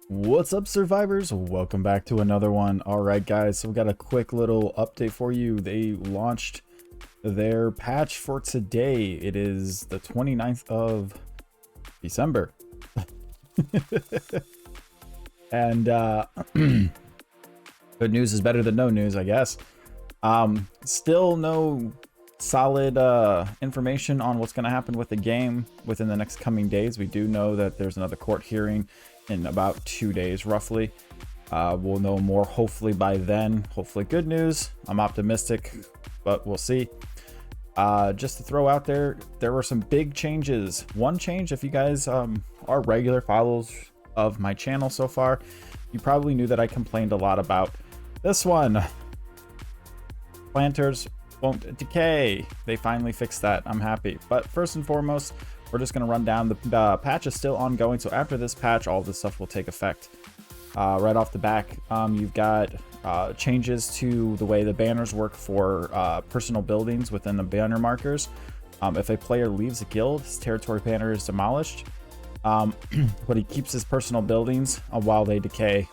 What's up, survivors? Welcome back to another one. All right, guys, so we got a quick little update for you. They launched their patch for today. It is the 29th of December. And good news is better than no news, I guess. Still no solid information on what's going to happen with the game within the next coming days. We do know that there's another court hearing in about 2 days roughly. We'll know more hopefully by then. Hopefully good news. I'm optimistic, but we'll see. Just to throw out there were some big changes. One change, if you guys are regular followers of my channel so far, you probably knew that I complained a lot about this one. Planters won't decay. They finally fixed that. I'm happy. But first and foremost, we're just going to run down. The patch is still ongoing, so after this patch, all this stuff will take effect. Right off the back, you've got changes to the way the banners work for personal buildings within the banner markers. If a player leaves a guild, his territory banner is demolished, but he keeps his personal buildings while they decay.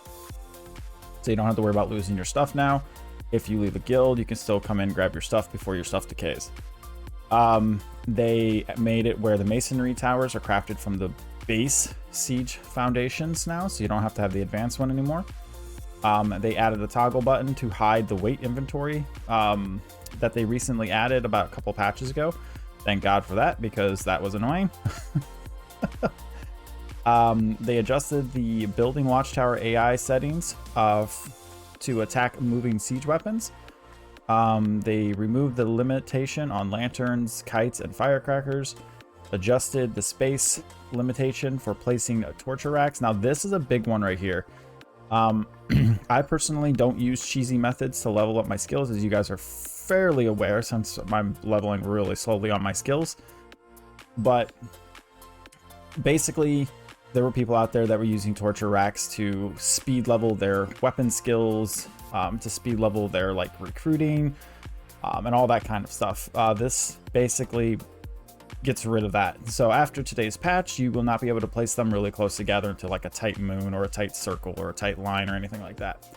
So you don't have to worry about losing your stuff now. If you leave a guild, you can still come in and grab your stuff before your stuff decays. They made it where the masonry towers are crafted from the base siege foundations now, so you don't have to have the advanced one anymore. They added a toggle button to hide the weight inventory that they recently added about a couple patches ago. Thank God for that, because that was annoying. They adjusted the building watchtower AI settings to attack moving siege weapons. They removed the limitation on lanterns, kites, and firecrackers, adjusted the space limitation for placing torture racks. Now, this is a big one right here. I personally don't use cheesy methods to level up my skills, as you guys are fairly aware, since I'm leveling really slowly on my skills. But basically, there were people out there that were using torture racks to speed level their weapon skills, to speed level their like recruiting, and all that kind of stuff. This basically gets rid of that. So after today's patch, you will not be able to place them really close together into like a tight moon or a tight circle or a tight line or anything like that.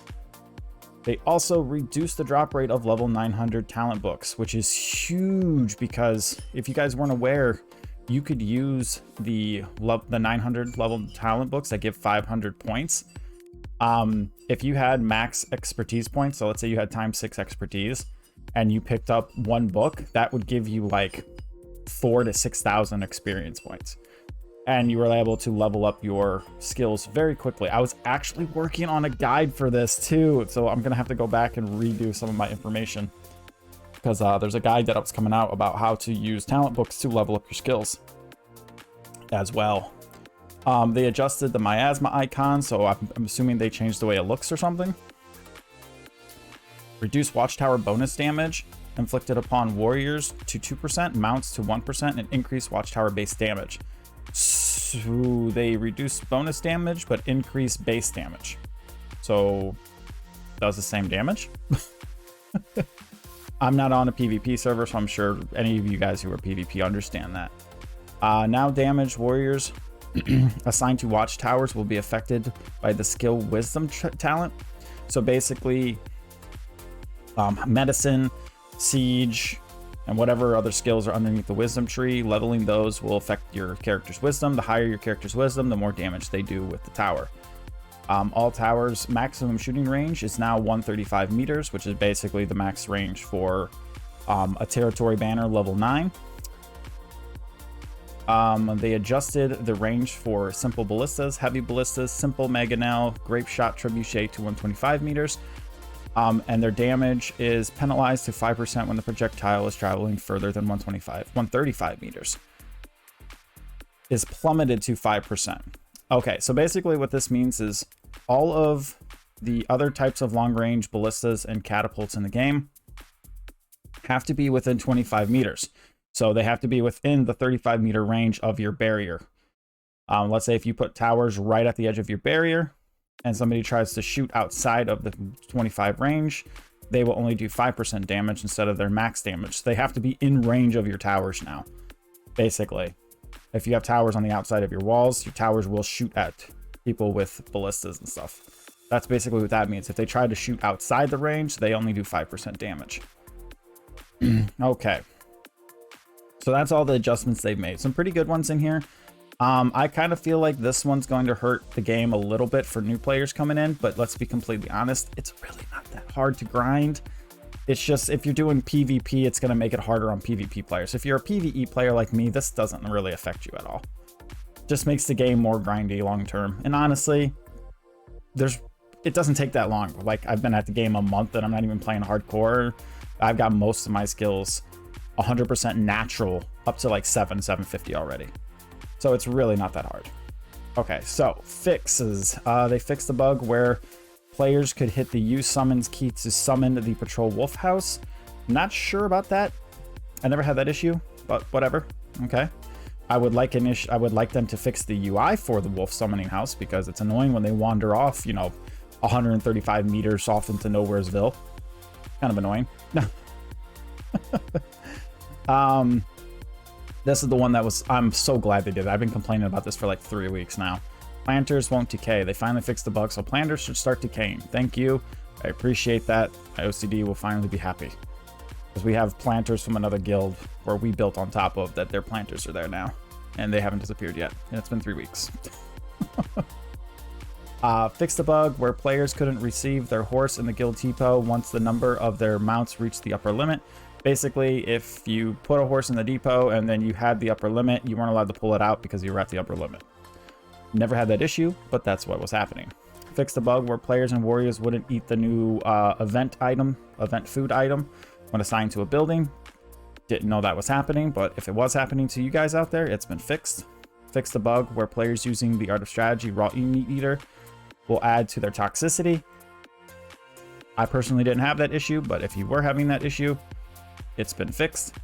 They also reduced the drop rate of level 900 talent books, which is huge, because if you guys weren't aware, you could use the 900 level talent books that give 500 points. If you had max expertise points, so let's say you had ×6 expertise and you picked up one book, that would give you like 4,000 to 6,000 experience points, and you were able to level up your skills very quickly. I was actually working on a guide for this too, so I'm gonna have to go back and redo some of my information, because there's a guide that was coming out about how to use talent books to level up your skills as well. They adjusted the miasma icon, so I'm assuming they changed the way it looks or something. Reduced watchtower bonus damage inflicted upon warriors to 2%, mounts to 1%, and increased watchtower base damage. So they reduced bonus damage but increased base damage. So does the same damage? I'm not on a PvP server, so I'm sure any of you guys who are PvP understand that. Now damaged warriors assigned to watchtowers will be affected by the skill wisdom talent. So basically, medicine, siege, and whatever other skills are underneath the wisdom tree, leveling those will affect your character's wisdom. The higher your character's wisdom, the more damage they do with the tower. All towers' maximum shooting range is now 135 meters, which is basically the max range for a territory banner level 9. They adjusted the range for simple ballistas, heavy ballistas, simple mangonel, grape shot trebuchet to 125 meters. And their damage is penalized to 5% when the projectile is traveling further than 135 meters. Is plummeted to 5%. Okay, so basically what this means is all of the other types of long-range ballistas and catapults in the game have to be within 25 meters. So they have to be within the 35-meter range of your barrier. Let's say if you put towers right at the edge of your barrier and somebody tries to shoot outside of the 25 range, they will only do 5% damage instead of their max damage. They have to be in range of your towers now, basically. If you have towers on the outside of your walls, your towers will shoot at people with ballistas and stuff. That's basically what that means. If they try to shoot outside the range, they only do 5% damage. Okay. So that's all the adjustments they've made. Some pretty good ones in here. I kind of feel like this one's going to hurt the game a little bit for new players coming in, but let's be completely honest, it's really not that hard to grind. It's just, if you're doing PvP, it's going to make it harder on PvP players. If you're a PvE player like me, this doesn't really affect you at all. Just makes the game more grindy long term. And honestly, it doesn't take that long. Like, I've been at the game a month and I'm not even playing hardcore. I've got most of my skills 100% natural up to like 750 already. So it's really not that hard. Okay, so fixes. They fixed the bug where players could hit the use summons key to summon the patrol wolf house. Not sure about that. I never had that issue, but whatever. Okay. I would like them to fix the UI for the wolf summoning house, because it's annoying when they wander off, 135 meters off into Nowheresville. Kind of annoying. This is the one that I'm so glad they did it. I've been complaining about this for like 3 weeks now. Planters won't decay. They finally fixed the bug, so planters should start decaying. Thank you. I appreciate that. My OCD will finally be happy. Because we have planters from another guild where we built on top of that. Their planters are there now. And they haven't disappeared yet. And it's been 3 weeks. Fix the bug where players couldn't receive their horse in the guild depot once the number of their mounts reached the upper limit. Basically, if you put a horse in the depot and then you had the upper limit, you weren't allowed to pull it out because you were at the upper limit. Never had that issue, but that's what was happening. Fix the bug where players and warriors wouldn't eat the new event food item when assigned to a building. Didn't know that was happening, but if it was happening to you guys out there, it's been fixed. Fix the bug where players using the Art of Strategy raw meat eater will add to their toxicity. I personally didn't have that issue, but if you were having that issue, it's been fixed.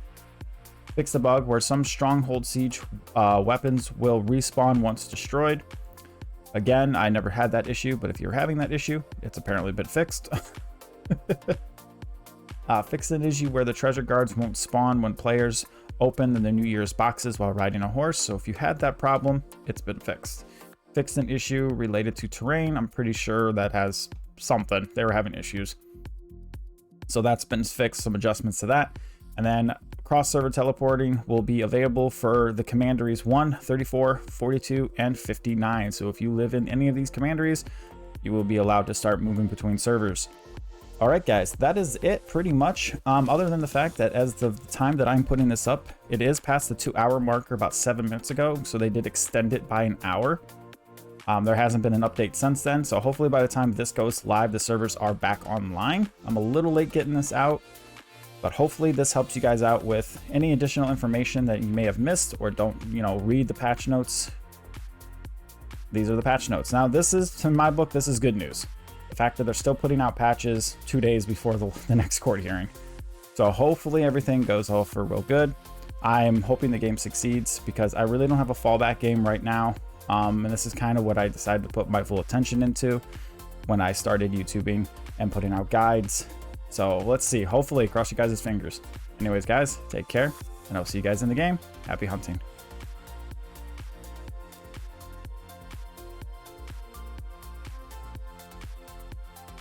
Fix the bug where some stronghold siege weapons will respawn once destroyed. Again, I never had that issue, but if you're having that issue, it's apparently been fixed. Fix an issue where the treasure guards won't spawn when players open the New Year's boxes while riding a horse. So if you had that problem, it's been fixed. Fixed an issue related to terrain. I'm pretty sure that has something. They were having issues. So that's been fixed, some adjustments to that. And then cross-server teleporting will be available for the commanderies 1, 34, 42, and 59. So if you live in any of these commanderies, you will be allowed to start moving between servers. All right, guys, that is it pretty much. Other than the fact that as of the time that I'm putting this up, it is past the 2-hour marker about 7 minutes ago. So they did extend it by an hour. There hasn't been an update since then. So hopefully by the time this goes live, the servers are back online. I'm a little late getting this out, but hopefully this helps you guys out with any additional information that you may have missed or don't, read the patch notes. These are the patch notes. Now, this is, in my book, this is good news. The fact that they're still putting out patches 2 days before the next court hearing. So hopefully everything goes all for real good. I'm hoping the game succeeds because I really don't have a fallback game right now. And this is kind of what I decided to put my full attention into when I started YouTubing and putting out guides. So let's see. Hopefully, cross you guys' fingers. Anyways, guys, take care, and I'll see you guys in the game. Happy hunting.